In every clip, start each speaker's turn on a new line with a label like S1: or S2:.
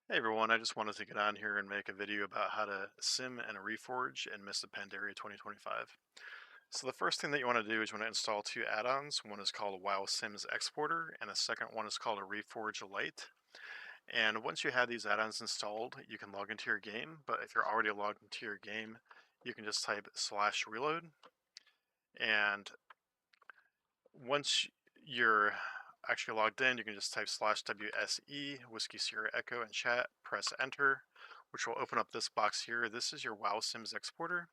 S1: Hey everyone, I just wanted to get on here and make a video about how to sim and reforge in Mists of Pandaria 2025. So the first thing that you want to do is you want to install two add-ons. One is called WoW Sims Exporter, and the second one is called a Reforge Lite. And once you have these add-ons installed, you can log into your game. But if you're already logged into your game, you can just type /reload. And once you're actually logged in, you can just type /WSE, Whiskey Sierra Echo in chat, press enter, which will open up this box here. This is your WoW Sims exporter.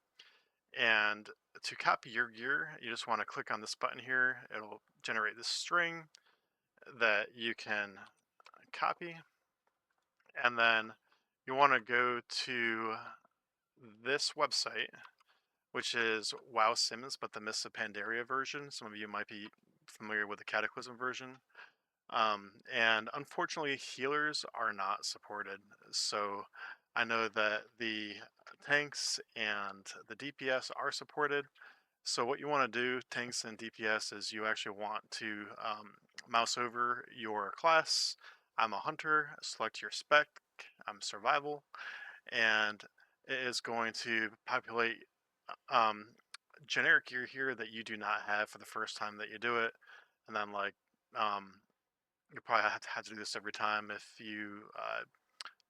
S1: And to copy your gear, you just want to click on this button here. It'll generate this string that you can copy. And then you want to go to this website, which is WoW Sims, but the Mists of Pandaria version. Some of you might be familiar with the Cataclysm version. And unfortunately, healers are not supported. So I know that the tanks and the DPS are supported. So what you want to do, tanks and DPS, is you actually want to mouse over your class. I'm a hunter, select your spec, I'm survival, and it is going to populate um, generic gear here that you do not have for the first time that you do it. And then um, you probably have to do this every time if you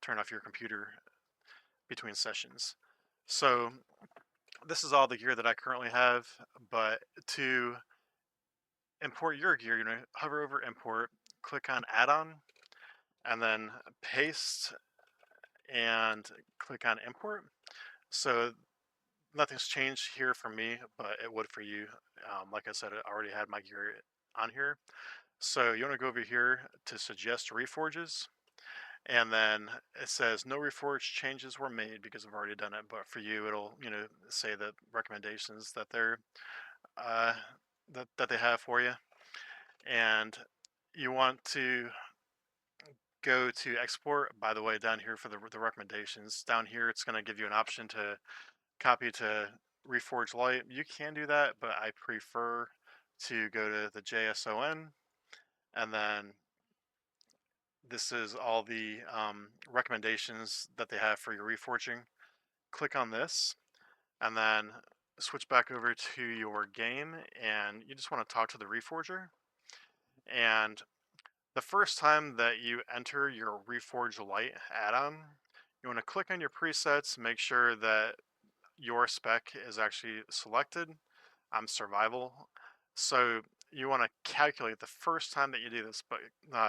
S1: turn off your computer between sessions. So this is all the gear that I currently have, but to import your gear, hover over import, click on add-on, and then paste and click on import. So nothing's changed here for me, but it would for you. Like I said, I already had my gear on here. So you want to go over here to suggest reforges. And then it says no reforge changes were made because I've already done it. But for you, it'll say the recommendations that they're uh, that they have for you. And you want to go to export. By the way, down here for the recommendations, down here it's going to give you an option to copy to reforge Lite. You can do that, but I prefer to go to the JSON, and then this is all the recommendations that they have for your reforging. Click on this, and then switch back over to your game, and you just want to talk to the reforger. And the first time that you enter your Reforge Lite add-on, you want to click on your presets, make sure that your spec is actually selected. I'm survival. So you want to calculate the first time that you do this, but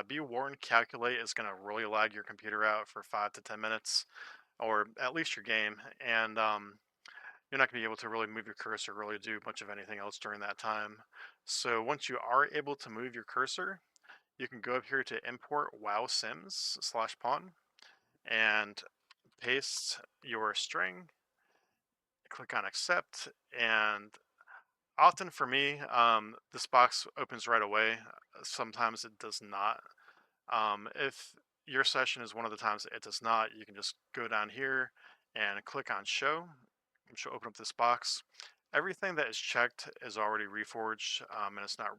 S1: be warned, calculate is going to really lag your computer out for 5 to 10 minutes, or at least your game, and you're not going to be able to really move your cursor, really do much of anything else during that time. So once you are able to move your cursor, you can go up here to import WoW Sims /pawn and paste your string, click on accept, and often for me, this box opens right away. Sometimes it does not. If your session is one of the times that it does not, you can just go down here and click on show, which will open up this box. Everything that is checked is already reforged, and it's not,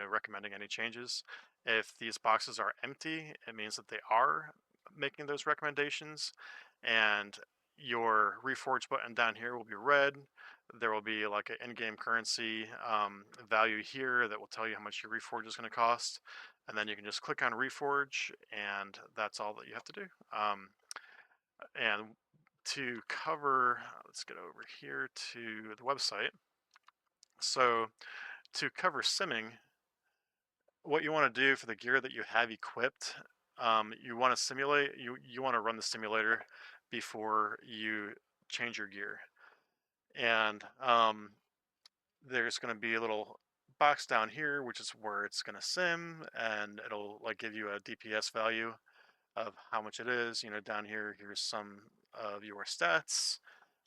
S1: recommending any changes. If these boxes are empty, it means that they are making those recommendations, and your reforge button down here will be red. There will be like an in-game currency value here that will tell you how much your reforge is going to cost, and then you can just click on reforge, and that's all that you have to do. And to cover, let's get over here to the website. So to cover simming, what you want to do for the gear that you have equipped, you want to simulate, you want to run the simulator before you change your gear. And there's going to be a little box down here, which is where it's going to sim, and it'll like give you a DPS value of how much it is. Down here, here's some of your stats,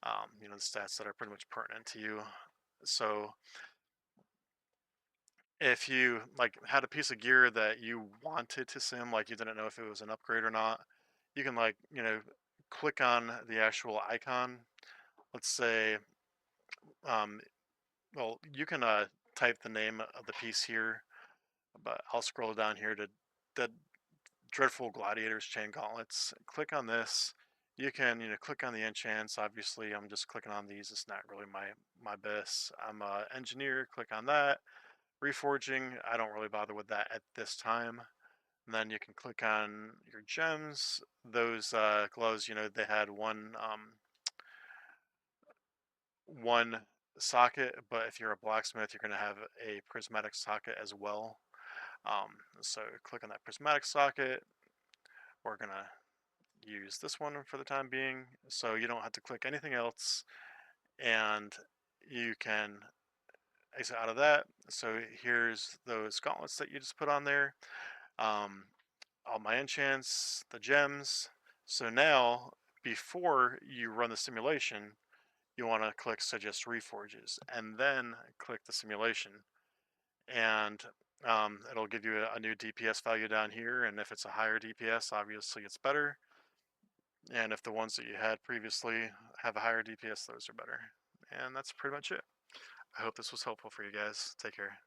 S1: the stats that are pretty much pertinent to you. So if you like had a piece of gear that you wanted to sim, like you didn't know if it was an upgrade or not, you can click on the actual icon. Let's say, um, well, you can type the name of the piece here, but I'll scroll down here to the Dreadful Gladiators Chain Gauntlets. Click on this. You can, click on the enchants. Obviously, I'm just clicking on these. It's not really my best. I'm a engineer. Click on that. Reforging. I don't really bother with that at this time. And then you can click on your gems. Those glows, they had one socket, but if you're a blacksmith, you're going to have a prismatic socket as well. So click on that prismatic socket. We're going to use this one for the time being, so you don't have to click anything else, and you can exit out of that. So here's those gauntlets that you just put on there. Um, all my enchants, the gems. So now, before you run the simulation, you want to click Suggest Reforges, and then click the simulation, and it'll give you a new DPS value down here, and if it's a higher DPS, obviously it's better, and if the ones that you had previously have a higher DPS, those are better. And that's pretty much it. I hope this was helpful for you guys. Take care.